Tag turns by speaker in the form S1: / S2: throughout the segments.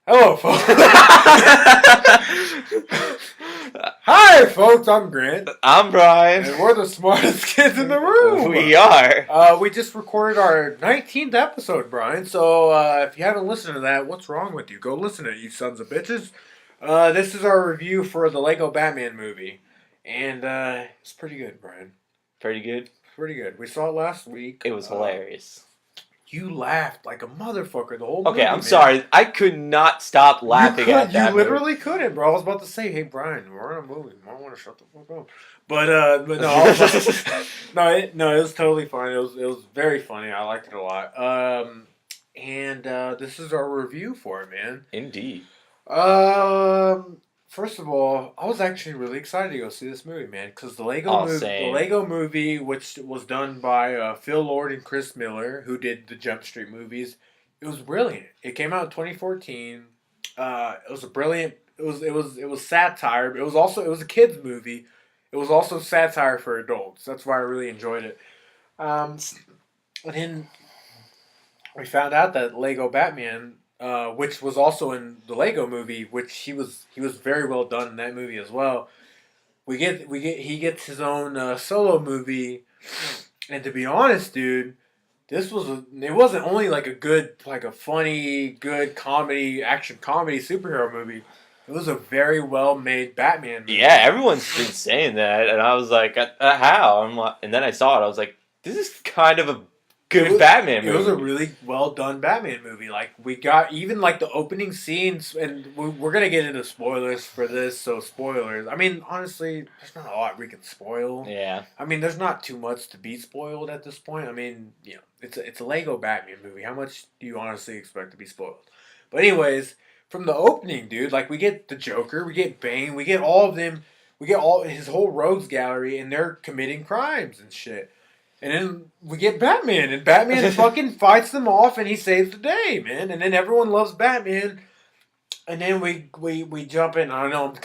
S1: Hello, folks. Hi, folks. I'm Grant,
S2: I'm Brian.
S1: and we're the smartest kids in the room.
S2: We are.
S1: We just recorded our 19th episode, Brian. So if you haven't listened to that, what's wrong with you? Go listen to it, you sons of bitches. This is our review for the Lego Batman movie, and it's pretty good, Brian.
S2: Pretty good.
S1: Pretty good. We saw it last week.
S2: It was hilarious.
S1: You laughed like a motherfucker the whole movie.
S2: Okay, I'm
S1: man.
S2: sorry. I could not stop laughing at that.
S1: You literally couldn't, bro. I was about to say, "Hey, Brian, we're in a movie. You might want to shut the fuck up." But no, I was like, no, it was totally fine. It was very funny. I liked it a lot. And this is our review for it, man.
S2: Indeed.
S1: First of all, I was actually really excited to go see this movie, man, because the
S2: Same.
S1: Lego Movie, which was done by Phil Lord and Chris Miller, who did the Jump Street movies, it was brilliant. It came out in 2014. It was a brilliant. It was satire, but it was a kids movie. It was also satire for adults. That's why I really enjoyed it. And then we found out that Lego Batman, which was also in the Lego Movie, which he was very well done in that movie as well. He gets his own solo movie, and to be honest, dude, it wasn't only like a funny, good comedy, action comedy superhero movie. It was a very well made Batman movie.
S2: Yeah, everyone's been saying that, and I was like, "How?" And then I saw it. I was like, "This is kind of a good Batman movie."
S1: It was a really well done Batman movie. Like we got even like the opening scenes, and we're gonna get into spoilers for this. So spoilers. I mean, honestly, there's not a lot we can spoil.
S2: Yeah.
S1: I mean, there's not too much to be spoiled at this point. I mean, it's a Lego Batman movie. How much do you honestly expect to be spoiled? But anyways, from the opening, dude, like we get the Joker, we get Bane, we get all of them, we get all his whole rogues gallery, and they're committing crimes and shit. And then we get Batman, and Batman fucking fights them off, and he saves the day, man. And then everyone loves Batman. And then we jump in. I don't know.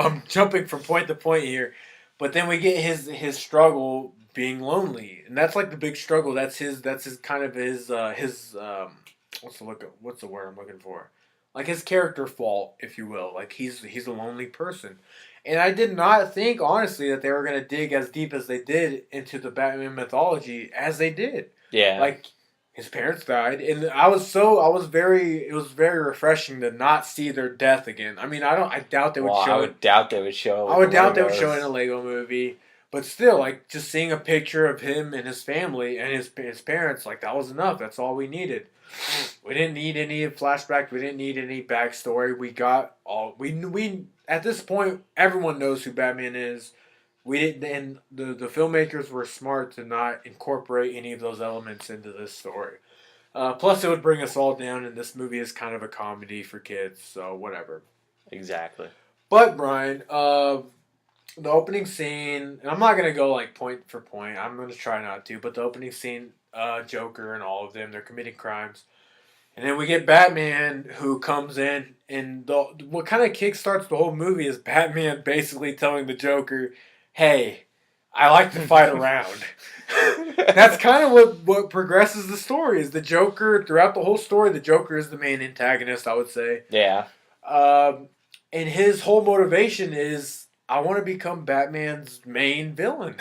S1: I'm jumping from point to point here, but then we get his struggle being lonely, and that's like the big struggle. That's his kind of his what's the word I'm looking for? Like his character fault, if you will. Like he's a lonely person. And I did not think, honestly, that they were going to dig as deep as they did into the Batman mythology as they did.
S2: Yeah.
S1: Like, his parents died, and it was very refreshing to not see their death again. I mean, I doubt they would show it.
S2: I would doubt they would show it.
S1: I would doubt they would show it in a Lego movie. But still, like, just seeing a picture of him and his family and his parents, like, that was enough. That's all we needed. We didn't need any flashback. We didn't need any backstory. We got all we at this point. Everyone knows who Batman is. We didn't, and the filmmakers were smart to not incorporate any of those elements into this story. Plus, it would bring us all down, and this movie is kind of a comedy for kids, so whatever.
S2: Exactly.
S1: But Brian, the opening scene, and I'm not gonna go like point for point. I'm gonna try not to, but the opening scene, Joker and all of them, they're committing crimes. And then we get Batman who comes in, and what kind of kickstarts the whole movie is Batman basically telling the Joker, "Hey, I like to fight around." That's kind of what progresses the story. Is the Joker throughout the whole story? The Joker is the main antagonist, I would say.
S2: Yeah.
S1: And his whole motivation is, I want to become Batman's main villain.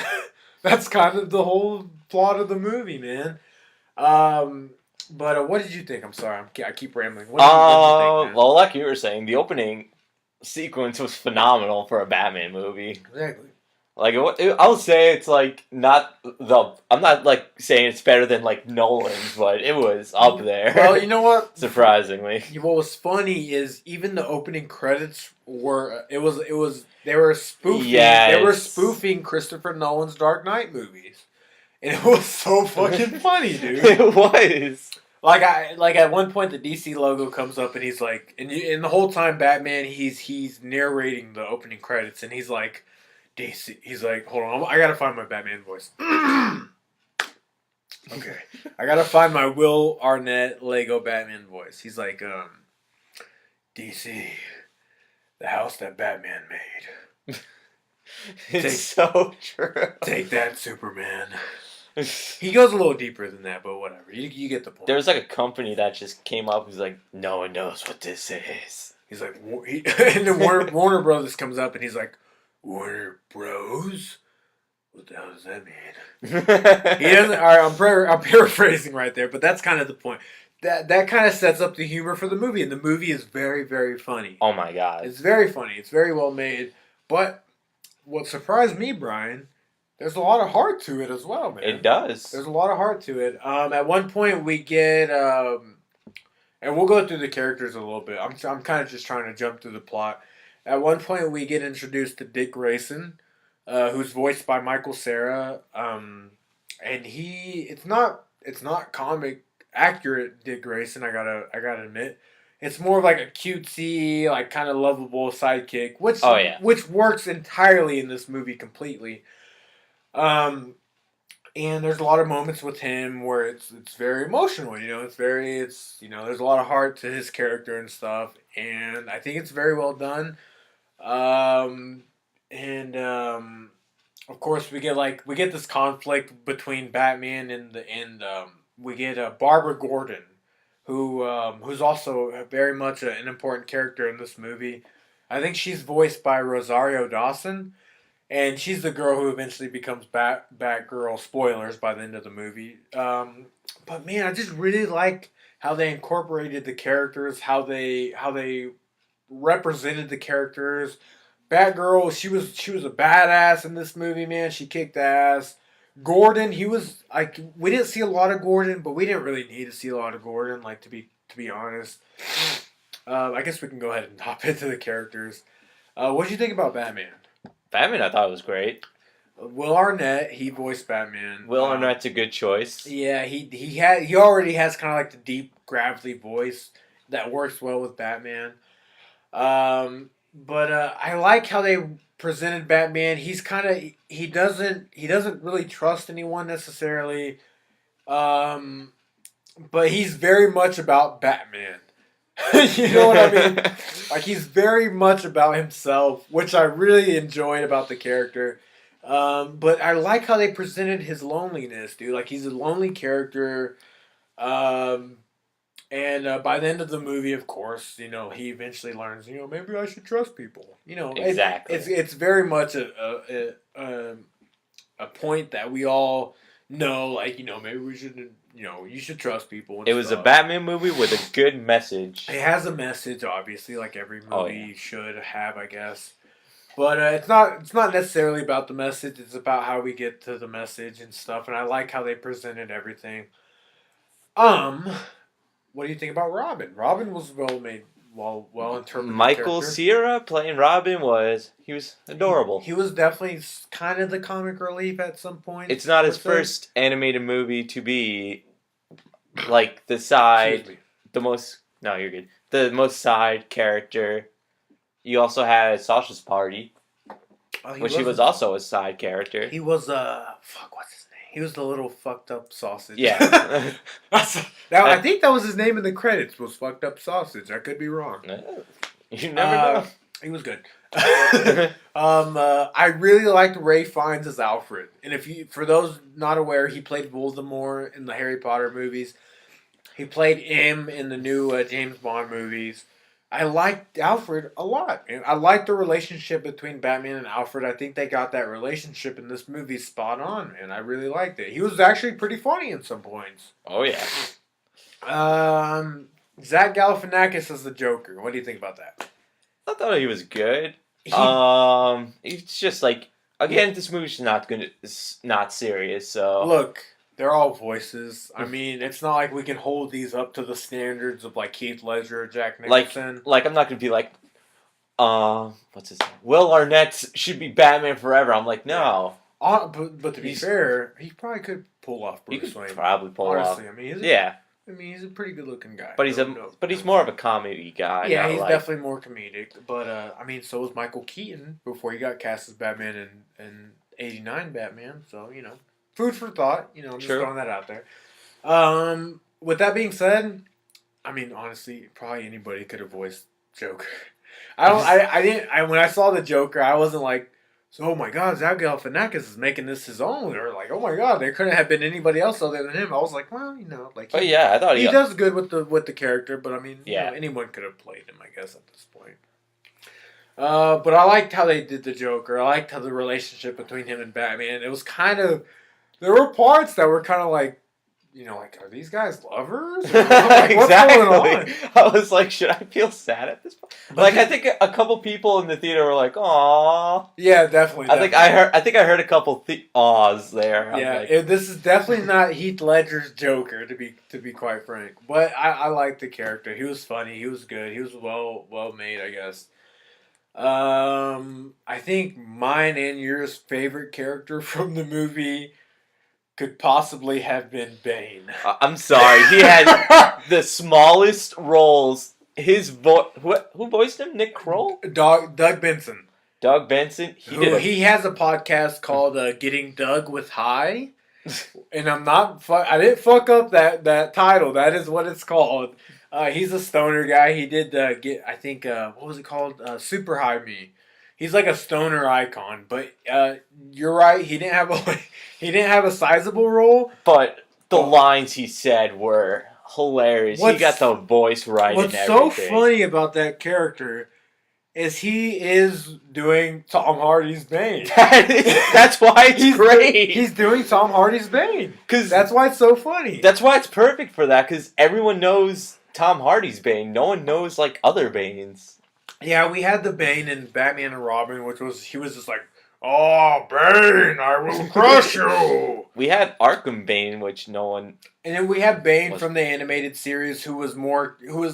S1: That's kind of the whole plot of the movie, man. But what did you think? I'm sorry, I keep rambling. What did you think, man?
S2: Well, like you were saying, the opening sequence was phenomenal for a Batman movie.
S1: Exactly.
S2: Like, I would say it's like I'm not like saying it's better than like Nolan's, but it was up there.
S1: Well, you know what?
S2: Surprisingly.
S1: What was funny is even the opening credits they were spoofing.
S2: Yes.
S1: They were spoofing Christopher Nolan's Dark Knight movies, and it was so fucking funny, dude.
S2: It was.
S1: Like at one point the DC logo comes up and he's like, and the whole time Batman he's narrating the opening credits and he's like, DC. He's like, hold on, I gotta find my Batman voice. Okay, I gotta find my Will Arnett Lego Batman voice. He's like, DC, the house that Batman made.
S2: It's so true.
S1: Take that, Superman. He goes a little deeper than that, but whatever. You get the point.
S2: There was like a company that just came up who's like, no one knows what this is.
S1: He's like, and then Warner Brothers comes up and he's like, Warner Bros? What the hell does that mean? He doesn't. All right, I'm paraphrasing right there, but that's kind of the point. That kind of sets up the humor for the movie, and the movie is very, very funny.
S2: Oh my god.
S1: It's very funny. It's very well made. But what surprised me, Brian, there's a lot of heart to it as well, man.
S2: It does.
S1: There's a lot of heart to it. At one point we get, and we'll go through the characters a little bit. I'm kind of just trying to jump through the plot. At one point we get introduced to Dick Grayson, who's voiced by Michael Cera, and it's not comic accurate Dick Grayson. I gotta admit, it's more of like a cutesy, like kind of lovable sidekick, which works entirely in this movie completely. And there's a lot of moments with him where it's very emotional. There's a lot of heart to his character and stuff, and I think it's very well done. Of course we get this conflict between Batman and we get Barbara Gordon, who's also very much an important character in this movie. I think she's voiced by Rosario Dawson, and she's the girl who eventually becomes Batgirl. Spoilers by the end of the movie. But man, I just really like how they incorporated the characters, how they represented the characters. Batgirl, she was a badass in this movie, man. She kicked ass. Gordon, he was like, we didn't see a lot of Gordon, but we didn't really need to see a lot of Gordon, like to be honest. I guess we can go ahead and hop into the characters. What did you think about Batman?
S2: Batman, I thought it was great.
S1: Will Arnett, he voiced Batman.
S2: Will Arnett's a good choice.
S1: Yeah, he already has kind of like the deep, gravelly voice that works well with Batman. But I like how they presented Batman. He doesn't really trust anyone necessarily, but he's very much about Batman. You know what I mean? Like, he's very much about himself, which I really enjoyed about the character. But I like how they presented his loneliness, dude. Like, he's a lonely character. And by the end of the movie, of course, he eventually learns, maybe I should trust people.
S2: Exactly.
S1: It's very much a point that we all know, like, maybe we shouldn't, you should trust people. And
S2: it was a Batman movie with a good message.
S1: It has a message, obviously, like every movie should have, I guess. But it's not necessarily about the message. It's about how we get to the message and stuff. And I like how they presented everything. What do you think about Robin? Robin was well made, well interpreted.
S2: Michael Cera playing Robin was adorable.
S1: He was definitely kind of the comic relief at some point.
S2: It's not his first animated movie to be like the side, the most side character. You also had Sasha's Party, which he was also a side character.
S1: He was what's his name? He was the little fucked up sausage.
S2: Yeah.
S1: I think that was his name in the credits, was Fucked Up Sausage. I could be wrong.
S2: You never know.
S1: He was good. I really liked Ray Fiennes as Alfred. And for those not aware, he played Voldemort in the Harry Potter movies. He played M in the new James Bond movies. I liked Alfred a lot. And I liked the relationship between Batman and Alfred. I think they got that relationship in this movie spot on, and I really liked it. He was actually pretty funny in some points.
S2: Oh, yeah.
S1: Zach Galifianakis as the Joker. What do you think about that?
S2: I thought he was good. It's just like, again, this movie's not serious, so...
S1: Look, they're all voices. I mean, it's not like we can hold these up to the standards of, like, Heath Ledger or Jack Nicholson.
S2: Like I'm not going to be like, what's his name? Will Arnett should be Batman forever. I'm like, no.
S1: But to be fair, he probably could pull off Bruce Wayne.
S2: Probably pull off.
S1: I mean, he's a pretty good looking guy.
S2: But he's more of a comedy guy.
S1: Yeah, he's definitely more comedic. But I mean, so was Michael Keaton before he got cast as Batman in '89 Batman. So food for thought. I'm just throwing that out there. With that being said, I mean, honestly, probably anybody could have voiced Joker. When I saw the Joker, I wasn't like So, oh my God, Galifianakis is making this his own. Or like, oh my God, there couldn't have been anybody else other than him. I was like, well, like
S2: Oh yeah, I thought
S1: he does good with the character, but I mean,
S2: yeah.
S1: anyone could have played him, I guess, at this point. But I liked how they did the Joker. I liked how the relationship between him and Batman. It was kind of, there were parts that were kind of like, like, are these guys lovers? Or, like, what's going on?
S2: I was like, should I feel sad at this point? Like, I think a couple people in the theater were like, "Aww."
S1: Yeah, definitely.
S2: I think I heard a couple awes there.
S1: Yeah,
S2: like,
S1: this is definitely not Heath Ledger's Joker, to be quite frank. But I liked the character. He was funny. He was good. He was well made, I guess. I think mine and yours favorite character from the movie could possibly have been Bane.
S2: I'm sorry, he had the smallest roles. His who voiced him? Nick Kroll?
S1: Doug Benson.
S2: Doug Benson.
S1: He has a podcast called Getting Doug with High, and I didn't fuck up that title. That is what it's called. He's a stoner guy. He did what was it called? Super High Me. He's like a stoner icon, but you're right. He didn't have a sizable role.
S2: But the lines he said were hilarious. He got the voice right.
S1: What's so funny about that character is he is doing Tom Hardy's Bane.
S2: That's why it's great.
S1: He's doing Tom Hardy's Bane.
S2: Because
S1: that's why it's so funny.
S2: That's why it's perfect for that. Because everyone knows Tom Hardy's Bane. No one knows like other Banes.
S1: Yeah, we had the Bane in Batman and Robin, he was just like, "Oh, Bane, I will crush you."
S2: We had Arkham Bane, which no one.
S1: And then we have Bane from the animated series, who was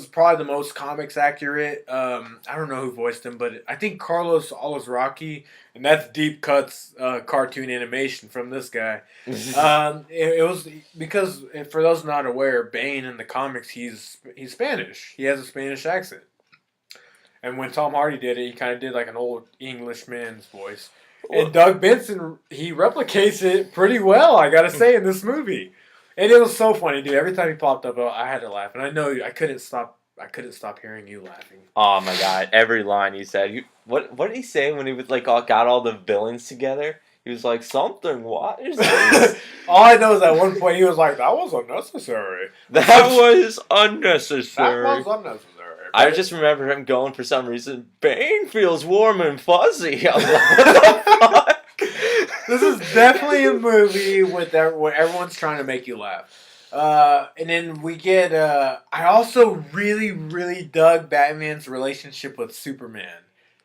S1: probably the most comics accurate. I don't know who voiced him, but I think Carlos Alazraqui, and that's deep cuts cartoon animation from this guy. It was because, for those not aware, Bane in the comics he's Spanish. He has a Spanish accent. And when Tom Hardy did it, he kind of did like an old English man's voice. And Doug Benson, he replicates it pretty well, I gotta say, in this movie. And it was so funny, dude. Every time he popped up, I had to laugh. And I know I couldn't stop hearing you laughing.
S2: Oh my God! Every line he said. What did he say when he was like got all the villains together? He was like, something. What is this?
S1: All I know is at one point he was like, "That was unnecessary."
S2: That was unnecessary.
S1: That was unnecessary.
S2: I just remember him going for some reason. Bane feels warm and fuzzy. I was like, what the fuck?
S1: This is definitely a movie where everyone's trying to make you laugh. And then we get. I also really, really dug Batman's relationship with Superman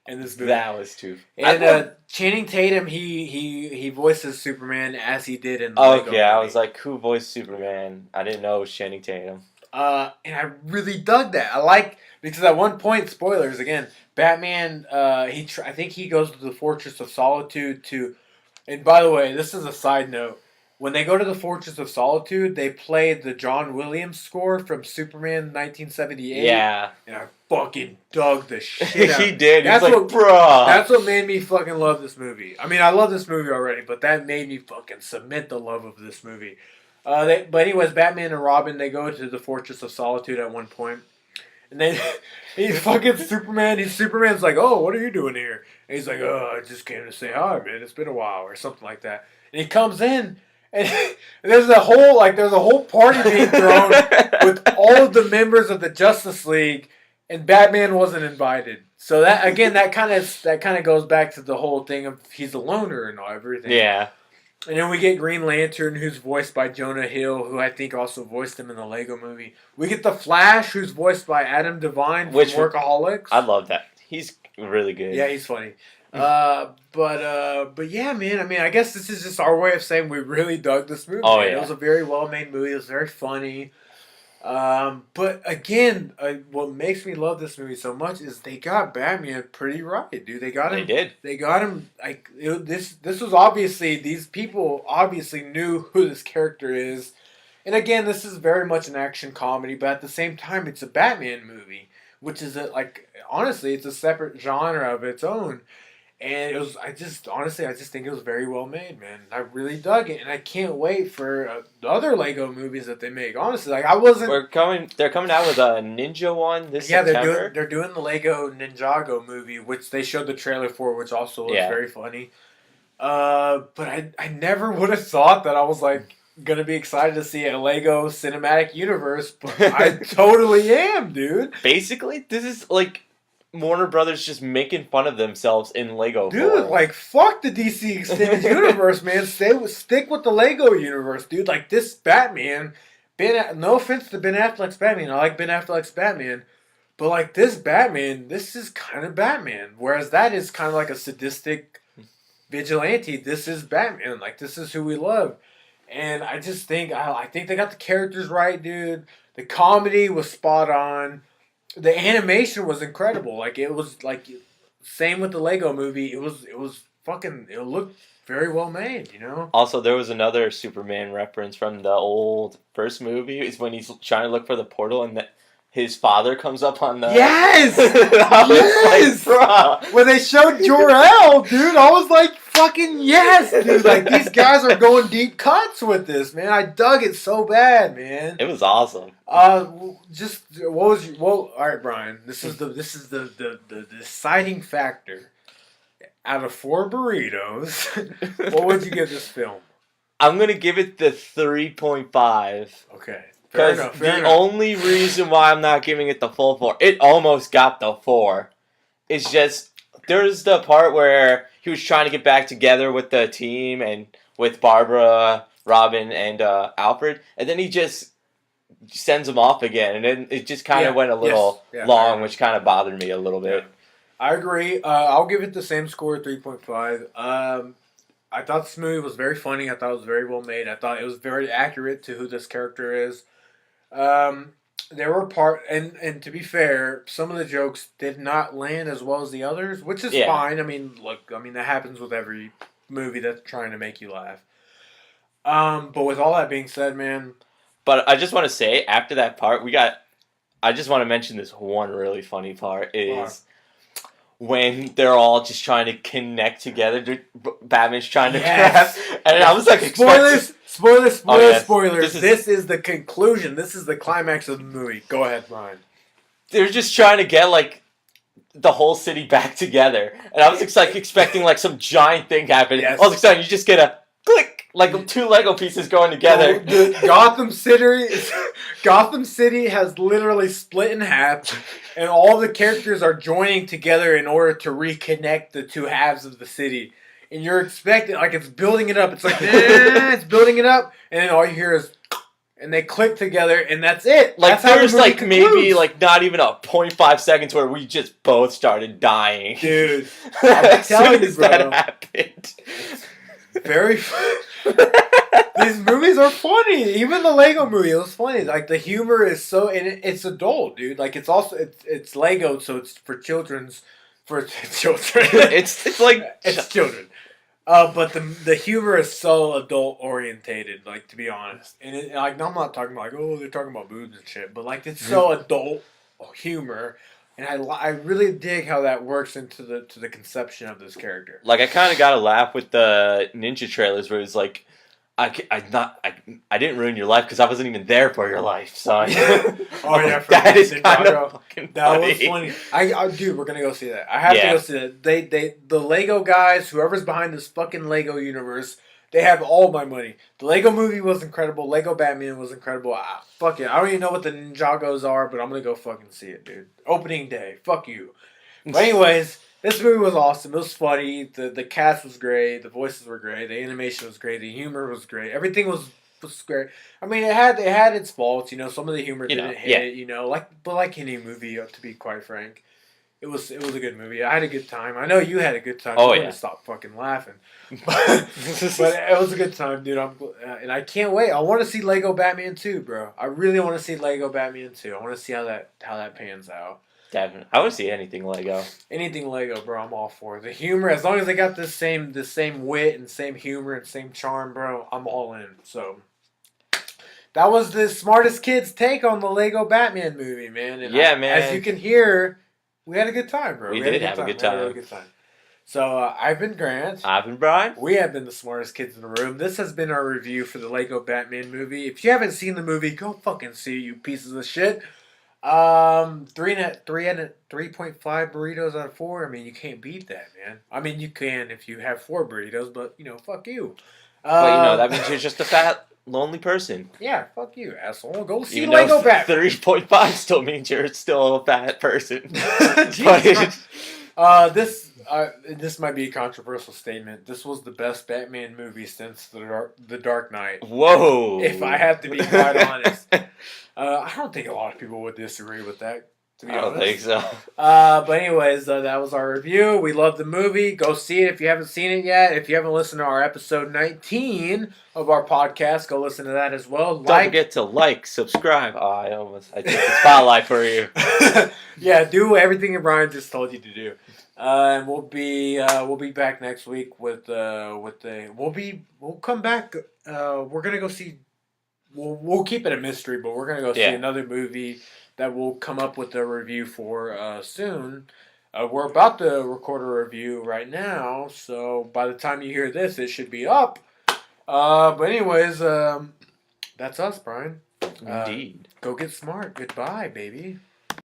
S1: in this movie.
S2: That was too.
S1: And Channing Tatum, he voices Superman as he did in the Lego movie.
S2: I was like, who voiced Superman? I didn't know it was Channing Tatum.
S1: And I really dug that. Because at one point, spoilers again, Batman, I think he goes to the Fortress of Solitude to, and by the way, this is a side note. When they go to the Fortress of Solitude, they play the John Williams score from Superman 1978.
S2: Yeah.
S1: And I fucking dug the shit out.
S2: He did. That's bruh.
S1: That's what made me fucking love this movie. I mean, I love this movie already, but that made me fucking cement the love of this movie. But anyways, Batman and Robin, they go to the Fortress of Solitude at one point. And then he's fucking Superman. Superman's like, "Oh, what are you doing here?" And he's like, "Oh, I just came to say hi, man. It's been a while," or something like that. And he comes in, and there's a whole party being thrown with all of the members of the Justice League, and Batman wasn't invited. So that kind of goes back to the whole thing of he's a loner and everything.
S2: Yeah.
S1: And then we get Green Lantern, who's voiced by Jonah Hill, who I think also voiced him in the Lego movie. We get the Flash, who's voiced by Adam Devine from Workaholics.
S2: I love that. He's really good.
S1: Yeah, he's funny. But yeah, man. I mean, I guess this is just our way of saying we really dug this movie.
S2: Oh, yeah.
S1: It was a very well-made movie. It was very funny. But again, what makes me love this movie so much is they got Batman pretty right, dude. They got him.
S2: They did.
S1: They got him. This was obviously, these people obviously knew who this character is, and again, this is very much an action comedy, but at the same time, it's a Batman movie, which is honestly, it's a separate genre of its own. And it was, I just think it was very well made, man. I really dug it, and I can't wait for the other Lego movies that they make. Honestly,
S2: They're coming out with a Ninja one this September.
S1: They're doing the Lego Ninjago movie, which they showed the trailer for, which also looks very funny. But I never would have thought that I was like gonna be excited to see a Lego cinematic universe, but I totally am, dude.
S2: Basically, this is like Warner Brothers just making fun of themselves in Lego
S1: Dude,
S2: form.
S1: like fuck the DC extended universe, man. Stick with the Lego universe, dude. Like this Batman, no offense to Ben Affleck's Batman, I like Ben Affleck's Batman, but like this Batman, this is kind of Batman. Whereas that is kind of like a sadistic vigilante. This is Batman. Like this is who we love, and I just think I think they got the characters right, dude. The comedy was spot on. The animation was incredible. Like it was like same with the Lego movie. It was fucking. It looked very well made. You know.
S2: Also, there was another Superman reference from the old first movie. Is when he's trying to look for the portal and his father comes up on the.
S1: Yes.
S2: Yes. Like,
S1: when they showed Jor-El, dude, I was like, fucking yes, dude. Like these guys are going deep cuts with this, man. I dug it so bad, man.
S2: It was awesome.
S1: Just what was all right, Brian. This is the deciding factor. Out of 4 burritos, what would you give this film?
S2: I'm gonna give it the 3.5.
S1: Okay.
S2: Because the only reason why I'm not giving it the full 4, it almost got the 4. It's just there's the part where he was trying to get back together with the team and with Barbara, Robin, and Alfred, and then he just sends them off again, and then it just kind of went a little long, which kind of bothered me a little bit.
S1: Yeah. I agree. I'll give it the same score, 3.5. I thought this movie was very funny. I thought it was very well made. I thought it was very accurate to who this character is. There were and to be fair, some of the jokes did not land as well as the others, which is fine. I mean, look, that happens with every movie that's trying to make you laugh. But with all that being said, man.
S2: But I just want to say, after that part, I just want to mention this one really funny part is when they're all just trying to connect together. Batman's trying to grab, and I was like,
S1: spoilers.
S2: Spoilers.
S1: This is the conclusion. This is the climax of the movie. Go ahead, Brian.
S2: They're just trying to get like the whole city back together, and I was expecting like some giant thing happen.
S1: Yes.
S2: All of a sudden, you just get a click, like 2 Lego pieces going together.
S1: Gotham City has literally split in half, and all the characters are joining together in order to reconnect the 2 halves of the city. And you're expecting, like, it's building it up. It's like, it's building it up, and then all you hear is, and they click together, and that's it.
S2: Like,
S1: that's
S2: there's like maybe like not even a 0.5 seconds where we just both started dying.
S1: Dude, I'm telling you, bro.
S2: That happened.
S1: Very These movies are funny. Even the Lego movie, it was funny. Like the humor is so, and it's adult, dude. Like it's also it's Lego, so it's for children.
S2: It's like
S1: it's children. But the humor is so adult orientated. Like to be honest, and like I'm not talking about like they're talking about boobs and shit, but like it's so adult humor. And I really dig how that works into the conception of this character.
S2: Like I kind of got a laugh with the Ninja trailers where it was like, I didn't ruin your life because I wasn't even there for your life, son.
S1: Oh yeah,
S2: that is kind of fucking funny.
S1: That was funny. Dude, we're gonna go see that. I have to go see that. The Lego guys, whoever's behind this fucking Lego universe, they have all my money. The Lego movie was incredible. Lego Batman was incredible. Fuck it. I don't even know what the Ninjagos are, but I'm gonna go fucking see it, dude. Opening day. Fuck you. But anyways, this movie was awesome. It was funny. The cast was great. The voices were great. The animation was great. The humor was great. Everything was great. I mean, it had its faults. You know, some of the humor didn't hit. You know, like any movie, to be quite frank. It was a good movie. I had a good time. I know you had a good time.
S2: Oh,
S1: I couldn't stop fucking laughing. But it was a good time, dude. And I can't wait. I want to see Lego Batman 2, bro. I really want to see Lego Batman 2. I want to see how that pans out.
S2: Definitely. I want to see anything Lego.
S1: Anything Lego, bro. I'm all for it. The humor, as long as they got the same wit and same humor and same charm, bro. I'm all in. So that was the smartest kids' take on the Lego Batman movie, man. And
S2: man.
S1: As you can hear, we had a good time, bro.
S2: We did have a good time.
S1: So I've been Grant.
S2: I've been Brian.
S1: We have been the smartest kids in the room. This has been our review for the Lego Batman movie. If you haven't seen the movie, go fucking see it, you pieces of shit. Three 3.5 burritos out of 4. I mean, you can't beat that, man. I mean, you can if you have 4 burritos, but fuck you.
S2: But that
S1: Um,
S2: means you're just a fat, lonely person.
S1: yeah, fuck you, asshole. Go see
S2: Even
S1: Lego
S2: though
S1: Batman.
S2: 3.5 still means you're still a fat person.
S1: Jesus. This might be a controversial statement. This was the best Batman movie since the Dark Knight.
S2: Whoa!
S1: If I have to be quite honest, I don't think a lot of people would disagree with that. To be
S2: I don't think so.
S1: But anyways, that was our review. We love the movie. Go see it if you haven't seen it yet. If you haven't listened to our episode 19 of our podcast, go listen to that as well.
S2: Don't forget to subscribe. Oh, I took the spotlight for you.
S1: Yeah, do everything Brian just told you to do. And we'll be back next week we'll come back. We're gonna go see. We'll keep it a mystery, but we're gonna go see another movie that we'll come up with a review for soon. We're about to record a review right now, so by the time you hear this, it should be up. But anyways, that's us, Brian.
S2: Indeed.
S1: Go get smart. Goodbye, baby.